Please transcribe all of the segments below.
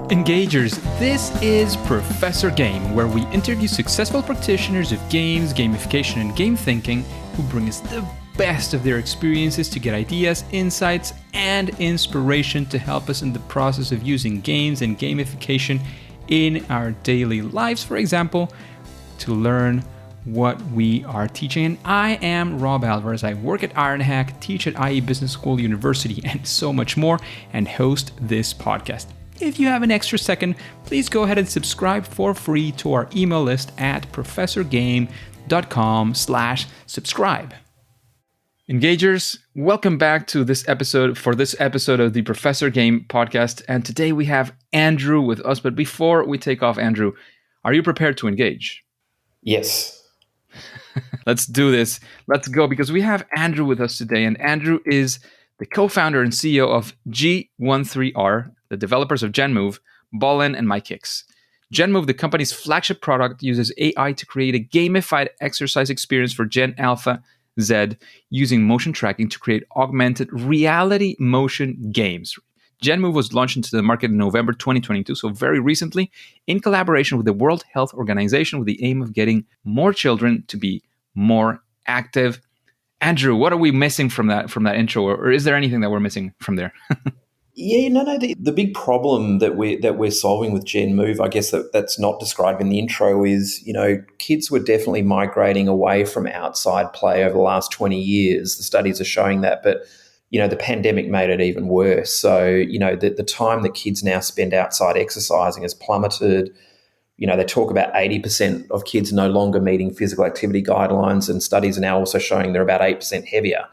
Engagers, this is Professor Game, where we interview successful practitioners of games, gamification, and game thinking who bring us the best of their experiences to get ideas, insights, and inspiration to help us in the process of using games and gamification in our daily lives, for example, to learn what we are teaching. And I am Rob Alvarez. I work at Ironhack, teach at IE Business School University, and so much more, and host this podcast. If you have an extra second, please go ahead and subscribe for free to our email list at professorgame.com/subscribe. Engagers, welcome back to this episode of the Professor Game podcast. And today we have Andrew with us. But before we take off, Andrew, are you prepared to engage? Yes. Let's do this. Let's go, because we have Andrew with us today. And Andrew is the co-founder and CEO of G13R, the developers of GenMove, BALLN and MyKicks. GenMove, the company's flagship product, uses AI to create a gamified exercise experience for Gen Alpha Z using motion tracking to create augmented reality motion games. GenMove was launched into the market in November 2022, so very recently, in collaboration with the World Health Organization with the aim of getting more children to be more active. Andrew, what are we missing from that intro, or is there anything that we're missing from there? Yeah, no. The big problem that we're solving with GenMove, I guess that's not described in the intro, is kids were definitely migrating away from outside play over the last 20 years. The studies are showing that, but the pandemic made it even worse. So the time that kids now spend outside exercising has plummeted. They talk about 80% of kids no longer meeting physical activity guidelines, and studies are now also showing they're about 8% heavier.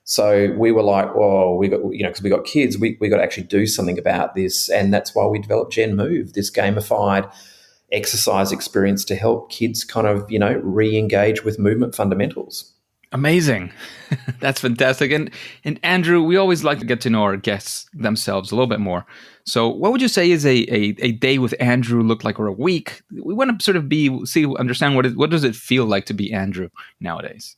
So we were like, well, because we got kids, we got to actually do something about this. And that's why we developed GenMove, this gamified exercise experience to help kids kind of, re-engage with movement fundamentals. Amazing. That's fantastic. And Andrew, we always like to get to know our guests themselves a little bit more. So what would you say is a day with Andrew look like, or a week? We want to sort of understand what does it feel like to be Andrew nowadays?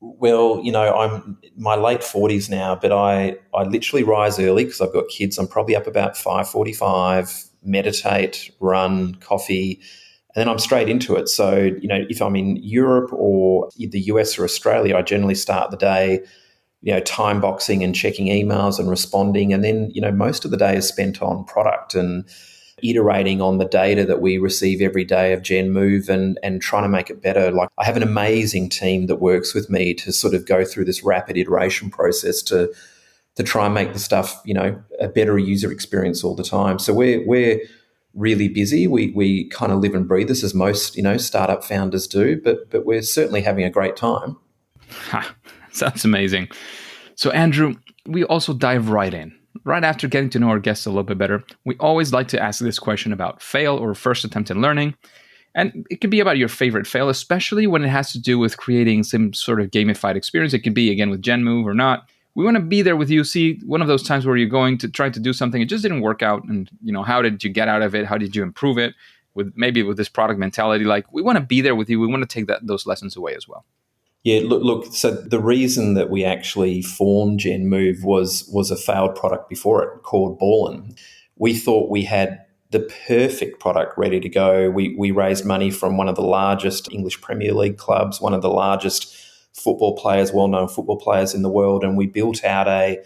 Well, I'm my late 40s now, but I literally rise early because I've got kids. I'm probably up about 5:45, meditate, run, coffee, and then I'm straight into it. So, if I'm in Europe or the US or Australia, I generally start the day, time boxing and checking emails and responding. And then, most of the day is spent on product and iterating on the data that we receive every day of GenMove and trying to make it better. Like, I have an amazing team that works with me to sort of go through this rapid iteration process to try and make the stuff, a better user experience all the time. So we're really busy. We kind of live and breathe this, as most, startup founders do, but we're certainly having a great time. Sounds amazing. So Andrew, we also dive right in. Right after getting to know our guests a little bit better, we always like to ask this question about fail or first attempt in learning. And it can be about your favorite fail, especially when it has to do with creating some sort of gamified experience. It could be, again, with GenMove or not. We want to be there with you. See one of those times where you're going to try to do something, it just didn't work out. And, how did you get out of it? How did you improve it with this product mentality? Like, we want to be there with you. We want to take those lessons away as well. Yeah, look. So the reason that we actually formed GenMove was a failed product before it called BALLN. We thought we had the perfect product ready to go. We raised money from one of the largest English Premier League clubs, one of the largest well-known football players in the world, and we built out a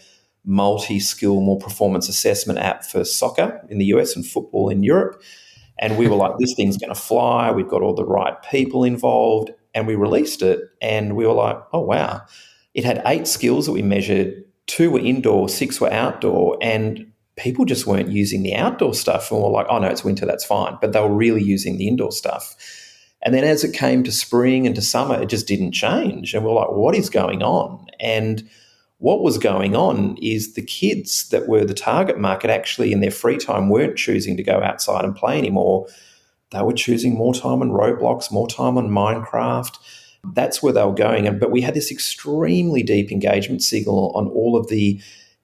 multi-skill, more performance assessment app for soccer in the US and football in Europe. And we were like, this thing's going to fly. We've got all the right people involved. And we released it, and we were like, oh, wow. It had 8 skills that we measured. 2 were indoor, 6 were outdoor, and people just weren't using the outdoor stuff. And we're like, oh, no, it's winter, that's fine. But they were really using the indoor stuff. And then as it came to spring and to summer, it just didn't change. And we're like, what is going on? And what was going on is the kids that were the target market actually in their free time weren't choosing to go outside and play anymore. They were choosing more time on Roblox, more time on Minecraft. That's where they were going. But we had this extremely deep engagement signal on all of the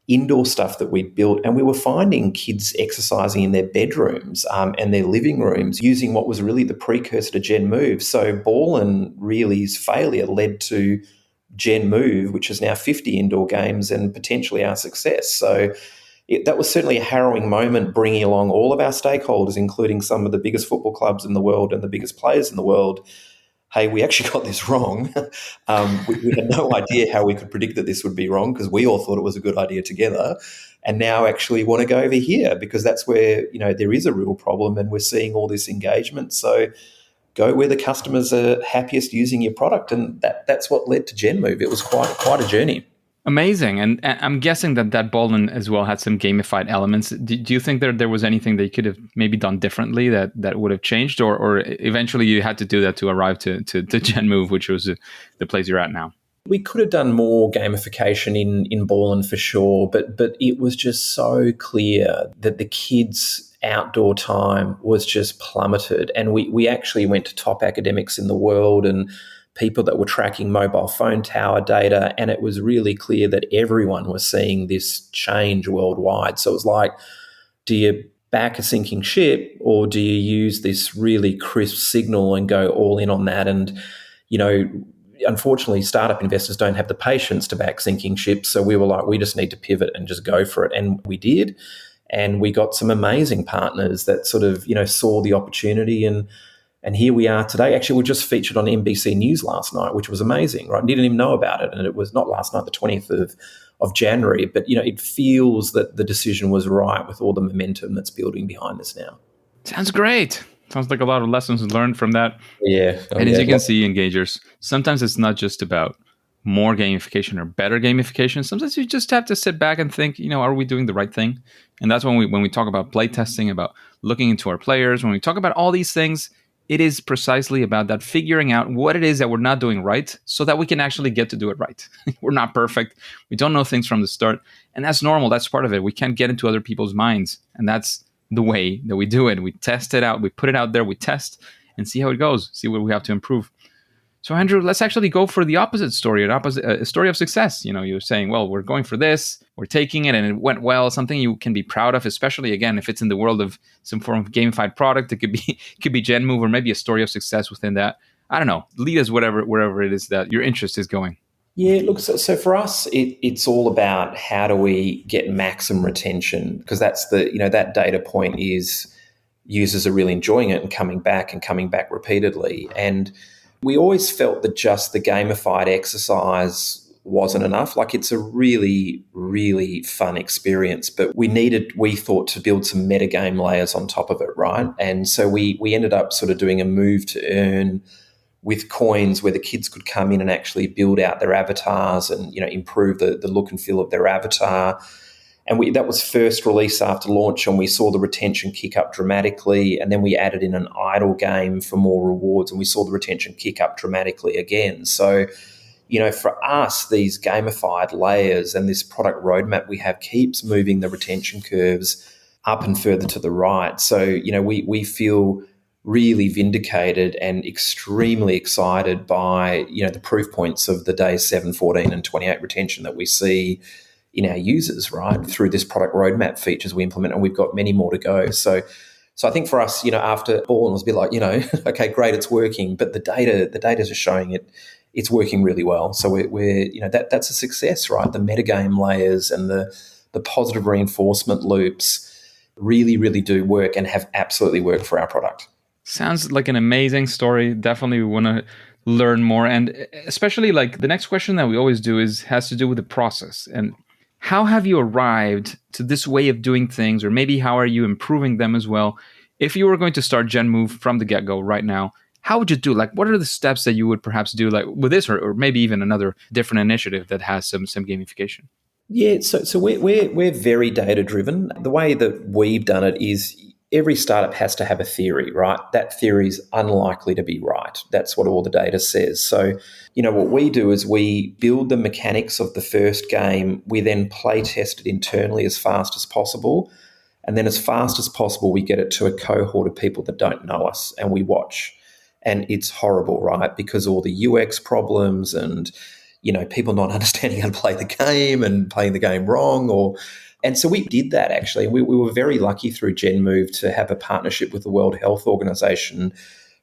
indoor stuff that we built. And we were finding kids exercising in their bedrooms and their living rooms using what was really the precursor to GenMove. So BALLN really's failure led to GenMove, which is now 50 indoor games and potentially our success. So that was certainly a harrowing moment, bringing along all of our stakeholders, including some of the biggest football clubs in the world and the biggest players in the world. Hey, we actually got this wrong. We had no idea how we could predict that this would be wrong, because we all thought it was a good idea together, and now actually want to go over here because that's where there is a real problem, and we're seeing all this engagement. So go where the customers are happiest using your product, and that's what led to GenMove. It was quite a journey. Amazing. And I'm guessing that BALLN as well had some gamified elements. Do you think there was anything that you could have maybe done differently that would have changed, or eventually you had to do that to arrive to GenMove, which was the place you're at now? We could have done more gamification in BALLN for sure, but it was just so clear that the kids' outdoor time was just plummeted. And we actually went to top academics in the world and people that were tracking mobile phone tower data, and it was really clear that everyone was seeing this change worldwide. So it was like, do you back a sinking ship, or do you use this really crisp signal and go all in on that? And, unfortunately, startup investors don't have the patience to back sinking ships. So we were like, we just need to pivot and just go for it. And we did. And we got some amazing partners that sort of, saw the opportunity, and here we are today. Actually, we just featured on NBC News last night, which was amazing, right? Didn't even know about it. And it was not last night, the 20th of January. But, it feels that the decision was right with all the momentum that's building behind us now. Sounds great. Sounds like a lot of lessons learned from that. Yeah. And as you can see, engagers, sometimes it's not just about more gamification or better gamification. Sometimes you just have to sit back and think, are we doing the right thing? And that's when we talk about play testing, about looking into our players, when we talk about all these things, it is precisely about that, figuring out what it is that we're not doing right so that we can actually get to do it right. We're not perfect. We don't know things from the start. And that's normal. That's part of it. We can't get into other people's minds. And that's the way that we do it. We test it out. We put it out there. We test and see how it goes, see what we have to improve. So, Andrew, let's actually go for the opposite story, a story of success. You're saying, well, we're going for this, we're taking it, and it went well, something you can be proud of, especially, again, if it's in the world of some form of gamified product. It could be GenMove, or maybe a story of success within that. I don't know. Lead us wherever it is that your interest is going. Yeah, look, so for us, it's all about how do we get maximum retention, because that's that data point is users are really enjoying it and coming back repeatedly. And we always felt that just the gamified exercise wasn't enough. Like, it's a really, really fun experience, but we thought to build some metagame layers on top of it, right? And so we ended up sort of doing a move to earn with coins where the kids could come in and actually build out their avatars and, improve the look and feel of their avatar. And that was first release after launch, and we saw the retention kick up dramatically. And then we added in an idle game for more rewards, and we saw the retention kick up dramatically again. So, for us, these gamified layers and this product roadmap we have keeps moving the retention curves up and further to the right. So, we feel really vindicated and extremely excited by, the proof points of the day 7, 14 and 28 retention that we see in our users, right, through this product roadmap features we implement, and we've got many more to go. So I think for us, after BALLN was a bit like, okay, great, it's working, but the data is showing it's working really well. So we're that's a success, right? The metagame layers and the positive reinforcement loops really, really do work and have absolutely worked for our product. Sounds like an amazing story. Definitely want to learn more, and especially like the next question that we always do has to do with the process. And how have you arrived to this way of doing things, or maybe how are you improving them as well? If you were going to start GenMove from the get-go right now, how would you do? Like, what are the steps that you would perhaps do, like with this, or maybe even another different initiative that has some gamification? Yeah, so we're very data driven. The way that we've done it is every startup has to have a theory, right? That theory is unlikely to be right. That's what all the data says. So, what we do is we build the mechanics of the first game. We then play test it internally as fast as possible. And then as fast as possible, we get it to a cohort of people that don't know us, and we watch. And it's horrible, right? Because all the UX problems and, people not understanding how to play the game and playing the game wrong. And so we did that, actually. We were very lucky through GenMove to have a partnership with the World Health Organization,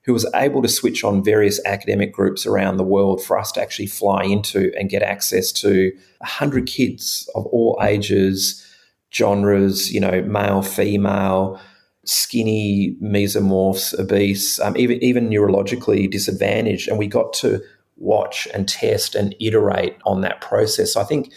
who was able to switch on various academic groups around the world for us to actually fly into and get access to 100 kids of all ages genres, male, female, skinny, mesomorphs, obese, even neurologically disadvantaged. And we got to watch and test and iterate on that process. So I think,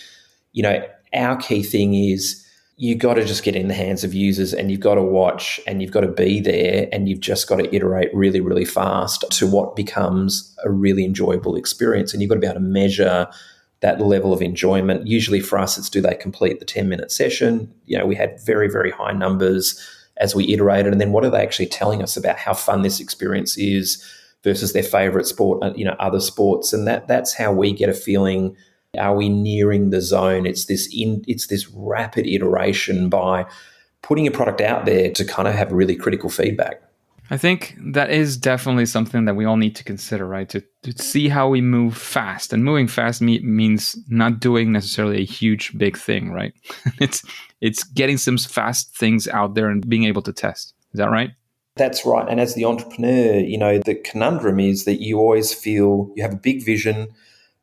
our key thing is you got to just get in the hands of users, and you've got to watch, and you've got to be there, and you've just got to iterate really, really fast to what becomes a really enjoyable experience. And you've got to be able to measure that level of enjoyment. Usually for us, it's do they complete the 10-minute session? We had very, very high numbers as we iterated. And then what are they actually telling us about how fun this experience is versus their favorite sport, other sports? And that's how we get a feeling. Are we nearing the zone? It's this rapid iteration by putting a product out there to kind of have really critical feedback. I think that is definitely something that we all need to consider, right? To see how we move fast. And moving fast means not doing necessarily a huge, big thing, right? It's getting some fast things out there and being able to test. Is that right? That's right. And as the entrepreneur, the conundrum is that you always feel you have a big vision,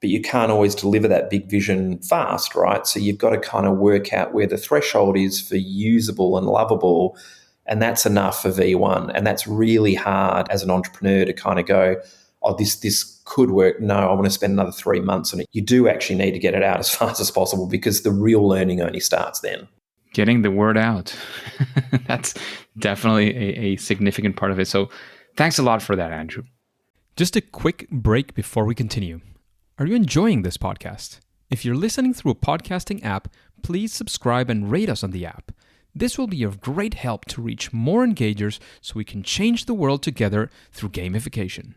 but you can't always deliver that big vision fast, right? So you've got to kind of work out where the threshold is for usable and lovable. And that's enough for V1. And that's really hard as an entrepreneur to kind of go, oh, this could work. No, I want to spend another 3 months on it. You do actually need to get it out as fast as possible, because the real learning only starts then. Getting the word out. That's definitely a significant part of it. So thanks a lot for that, Andrew. Just a quick break before we continue. Are you enjoying this podcast? If you're listening through a podcasting app, please subscribe and rate us on the app. This will be of great help to reach more engagers so we can change the world together through gamification.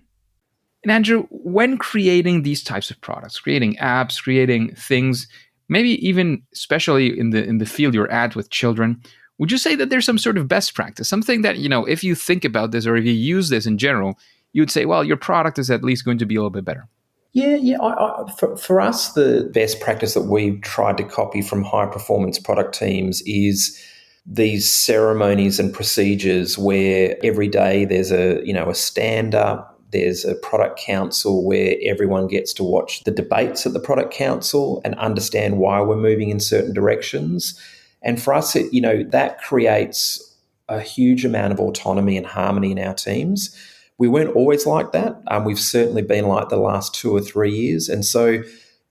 And Andrew, when creating these types of products, creating apps, creating things, maybe even especially in the field you're at with children, would you say that there's some sort of best practice, something that, if you think about this or if you use this in general, you'd say, well, your product is at least going to be a little bit better? Yeah. For us, the best practice that we've tried to copy from high performance product teams is these ceremonies and procedures where every day there's a stand up, there's a product council where everyone gets to watch the debates at the product council and understand why we're moving in certain directions. And for us, that creates a huge amount of autonomy and harmony in our teams. We weren't always like that. We've certainly been like the last 2 or 3 years. And so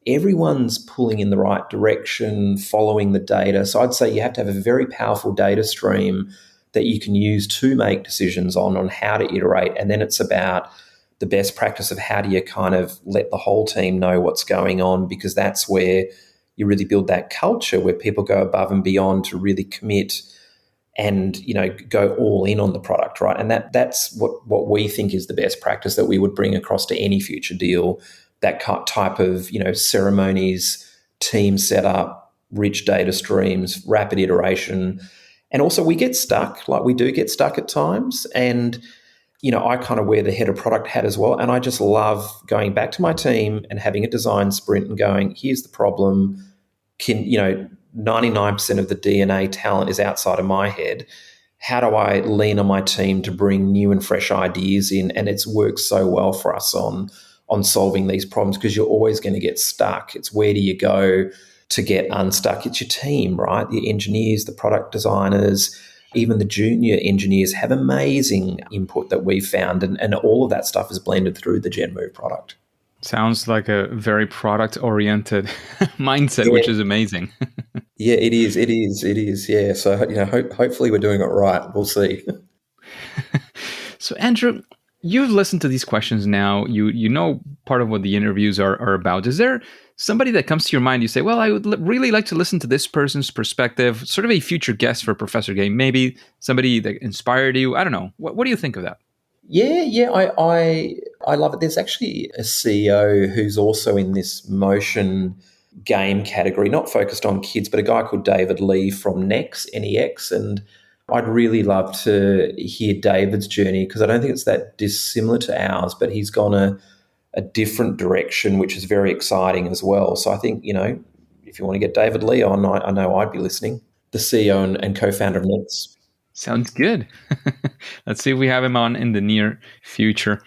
everyone's pulling in the right direction, following the data. So I'd say you have to have a very powerful data stream that you can use to make decisions on how to iterate. And then it's about the best practice of how do you kind of let the whole team know what's going on, because that's where you really build that culture where people go above and beyond to really commit and go all in on the product, right? And that's what we think is the best practice that we would bring across to any future deal. That type of ceremonies, team setup, rich data streams, rapid iteration, and also we get stuck. Like we do get stuck at times, and I kind of wear the head of product hat as well. And I just love going back to my team and having a design sprint and going, here's the problem. 99% of the DNA talent is outside of my head. How do I lean on my team to bring new and fresh ideas in? And it's worked so well for us on solving these problems, because you're always going to get stuck. It's where do you go to get unstuck? It's your team, right? The engineers, the product designers, even the junior engineers have amazing input that we've found. And all of that stuff is blended through the GenMove product. Sounds like a very product-oriented mindset, Yeah. which is amazing. Yeah, it is. Yeah. So, hopefully we're doing it right. We'll see. So, Andrew, you've listened to these questions now. You know part of what the interviews are about. Is there somebody that comes to your mind? You say, well, I would really like to listen to this person's perspective, sort of a future guest for Professor Game, maybe somebody that inspired you. I don't know. What do you think of that? Yeah, I love it. There's actually a CEO who's also in this motion game category, not focused on kids, but a guy called David Lee from NEX, and I'd really love to hear David's journey, because I don't think it's that dissimilar to ours, but he's gone a different direction, which is very exciting as well. So I think, if you want to get David Lee on, I know I'd be listening. The CEO and co-founder of NEX. Sounds good. Let's see if we have him on in the near future.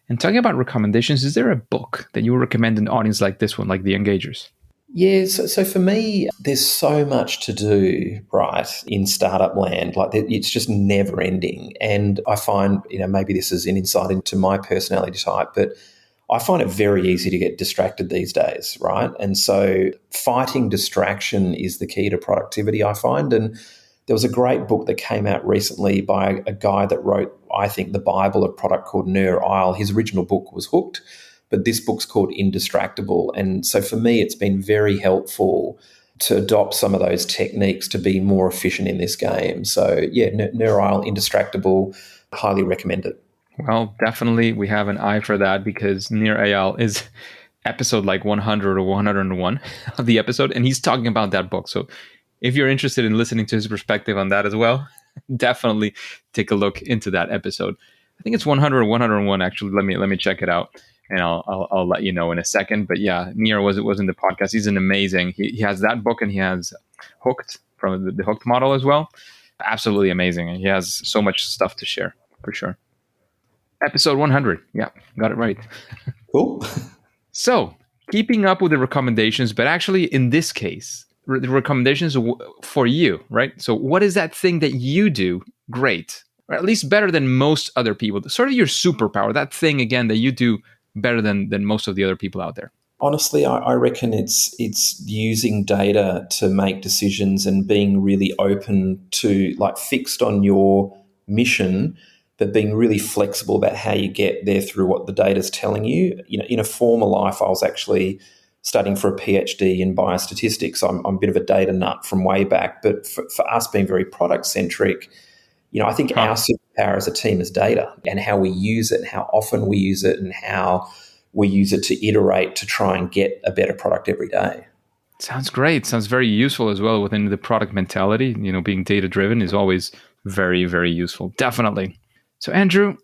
And talking about recommendations, is there a book that you would recommend an audience like this one, like The Engagers? Yeah, so for me, there's so much to do, right, in startup land. Like it's just never ending. And I find, maybe this is an insight into my personality type, but I find it very easy to get distracted these days, right? And so fighting distraction is the key to productivity, I find. And there was a great book that came out recently by a guy that wrote, I think, the Bible of product called Nur Isle. His original book was Hooked, but this book's called Indistractable. And so for me, it's been very helpful to adopt some of those techniques to be more efficient in this game. So yeah, Nur Isle, Indistractable, highly recommend it. Well, definitely we have an eye for that because Nir Eyal is episode like 100 or 101 of the episode, and he's talking about that book. So if you're interested in listening to his perspective on that as well, definitely take a look into that episode. I think it's 100 or 101 actually. Let me check it out, and I'll let you know in a second. But yeah, Nir was in the podcast. He's an amazing. He has that book, and he has Hooked from the Hooked model as well. Absolutely amazing, and he has so much stuff to share for sure. Episode 100. Yeah, got it right. Cool. So, keeping up with the recommendations, but actually in this case, the recommendations for you, right? So, what is that thing that you do great, or at least better than most other people? Sort of your superpower, that thing, again, that you do better than most of the other people out there. Honestly, I reckon it's using data to make decisions and being really open to, like, fixed on your mission, but being really flexible about how you get there through what the data's telling you. In a former life, I was actually studying for a PhD in biostatistics. I'm a bit of a data nut from way back, but for us being very product centric, I think our superpower as a team is data and how we use it, and how often we use it, and how we use it to iterate to try and get a better product every day. Sounds great. Sounds very useful as well within the product mentality. Being data driven is always very, very useful. Definitely. So, Andrew,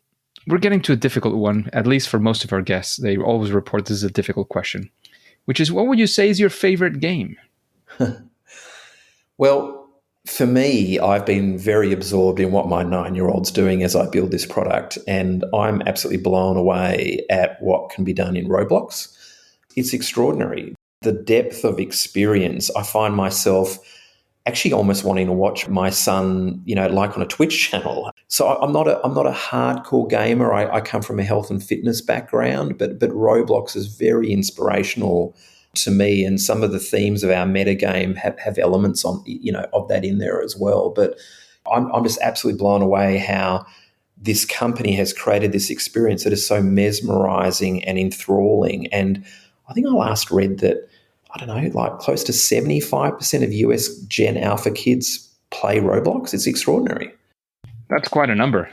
we're getting to a difficult one, at least for most of our guests. They always report this is a difficult question, which is, what would you say is your favorite game? Well, for me, I've been very absorbed in what my 9-year-old's doing as I build this product, and I'm absolutely blown away at what can be done in Roblox. It's extraordinary. The depth of experience, I find myself actually almost wanting to watch my son, like on a Twitch channel. So I'm not a hardcore gamer. I come from a health and fitness background, but Roblox is very inspirational to me, and some of the themes of our metagame have elements of that in there as well. But I'm just absolutely blown away how this company has created this experience that is so mesmerizing and enthralling. And I think I last read that, I don't know, like close to 75% of US Gen Alpha kids play Roblox. It's extraordinary. That's quite a number.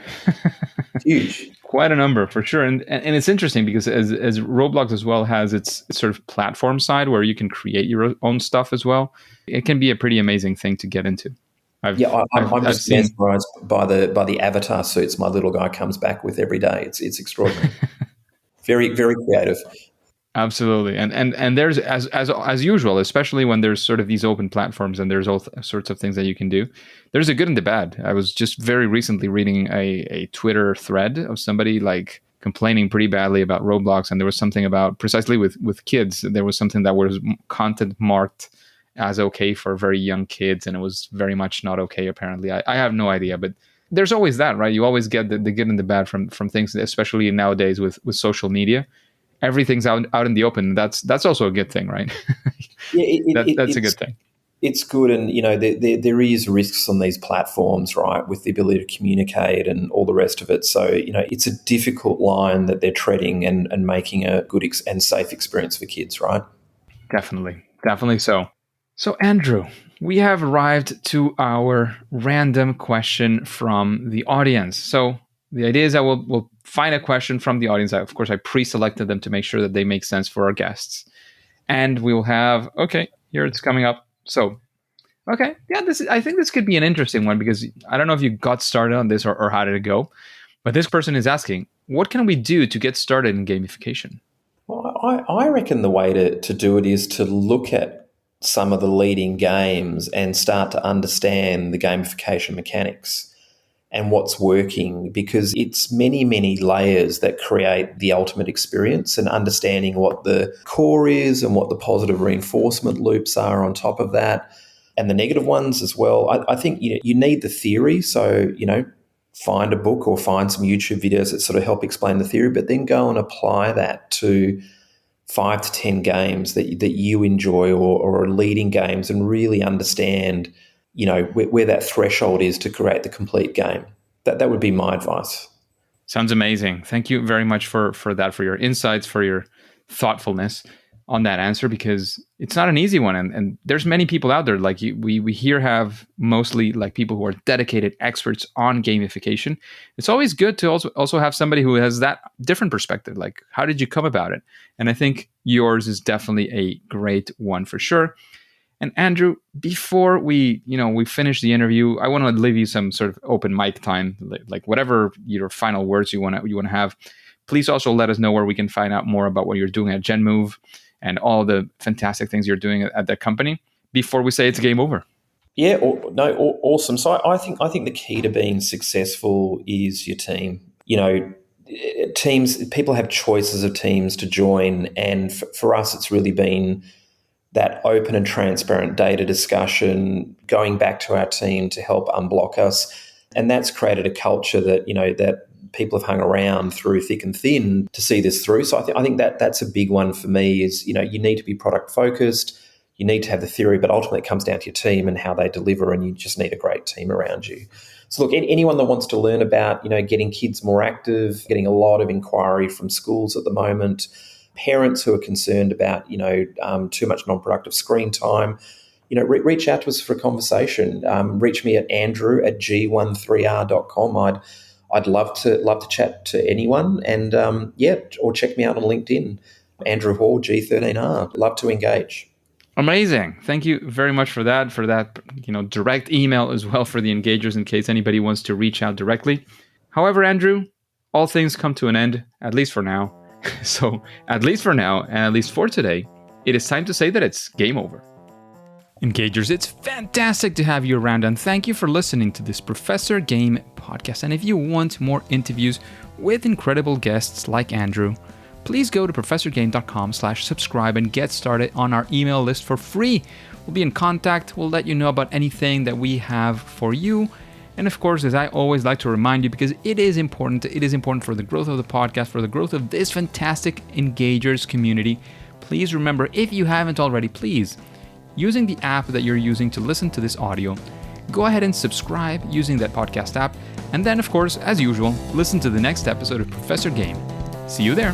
Huge. Quite a number for sure. And it's interesting because as Roblox as well has its sort of platform side where you can create your own stuff as well, it can be a pretty amazing thing to get into. I'm just mesmerized by the avatar suits my little guy comes back with every day. It's extraordinary. Very, very creative. Absolutely. And there's as usual, especially when there's sort of these open platforms and there's all sorts of things that you can do. There's a good and the bad. I was just very recently reading a Twitter thread of somebody like complaining pretty badly about Roblox, and there was something about precisely with kids. There was something that was content marked as okay for very young kids, and it was very much not okay apparently. I have no idea, but there's always that, right? You always get the good and the bad from things, especially nowadays with social media. Everything's out in the open. That's also a good thing, right? Yeah, that's a good thing. It's good, and there is risks on these platforms, right, with the ability to communicate and all the rest of it. So it's a difficult line that they're treading and making a good and safe experience for kids, right? Definitely so. So Andrew, we have arrived to our random question from the audience. So the idea is that we'll find a question from the audience. Of course, I pre-selected them to make sure that they make sense for our guests. And we will have, okay, here it's coming up. So, okay, yeah, I think this could be an interesting one because I don't know if you got started on this or how did it go. But this person is asking, what can we do to get started in gamification? Well, I reckon the way to do it is to look at some of the leading games and start to understand the gamification mechanics. and what's working, because it's many, many layers that create the ultimate experience, and understanding what the core is and what the positive reinforcement loops are on top of that, and the negative ones as well. I think you need the theory. So, find a book or find some YouTube videos that sort of help explain the theory, but then go and apply that to 5 to 10 games that you enjoy or are leading games, and really understand where that threshold is to create the complete game. That would be my advice. Sounds amazing. Thank you very much for that, for your insights, for your thoughtfulness on that answer, because it's not an easy one. And there's many people out there, like we here have mostly like people who are dedicated experts on gamification. It's always good to also have somebody who has that different perspective. Like, how did you come about it? And I think yours is definitely a great one for sure. And Andrew, before we finish the interview, I want to leave you some sort of open mic time, like whatever your final words you want to have. Please also let us know where we can find out more about what you're doing at GenMove and all the fantastic things you're doing at that company before we say it's game over. Yeah, awesome. So I think the key to being successful is your team. Teams, people have choices of teams to join, and for us, it's really been that open and transparent data discussion, going back to our team to help unblock us. And that's created a culture that, that people have hung around through thick and thin to see this through. So I think that's a big one for me is, you need to be product focused, you need to have the theory, but ultimately it comes down to your team and how they deliver, and you just need a great team around you. So look, anyone that wants to learn about, getting kids more active, getting a lot of inquiry from schools at the moment, parents who are concerned about, too much non-productive screen time, reach out to us for a conversation. Reach me at andrew@g13r.com. I'd love to chat to anyone, and or check me out on LinkedIn, Andrew Hall, G13R. Love to engage. Amazing. Thank you very much for that, direct email as well for the engagers in case anybody wants to reach out directly. However, Andrew, all things come to an end, at least for now. So at least for now, and at least for today, it is time to say that it's game over. Engagers, it's fantastic to have you around, and thank you for listening to this Professor Game podcast. And if you want more interviews with incredible guests like Andrew, please go to professorgame.com/subscribe and get started on our email list for free. We'll be in contact. We'll let you know about anything that we have for you. And of course, as I always like to remind you, because it is important for the growth of the podcast, for the growth of this fantastic Engagers community, please remember, if you haven't already, please, using the app that you're using to listen to this audio, go ahead and subscribe using that podcast app. And then, of course, as usual, listen to the next episode of Professor Game. See you there.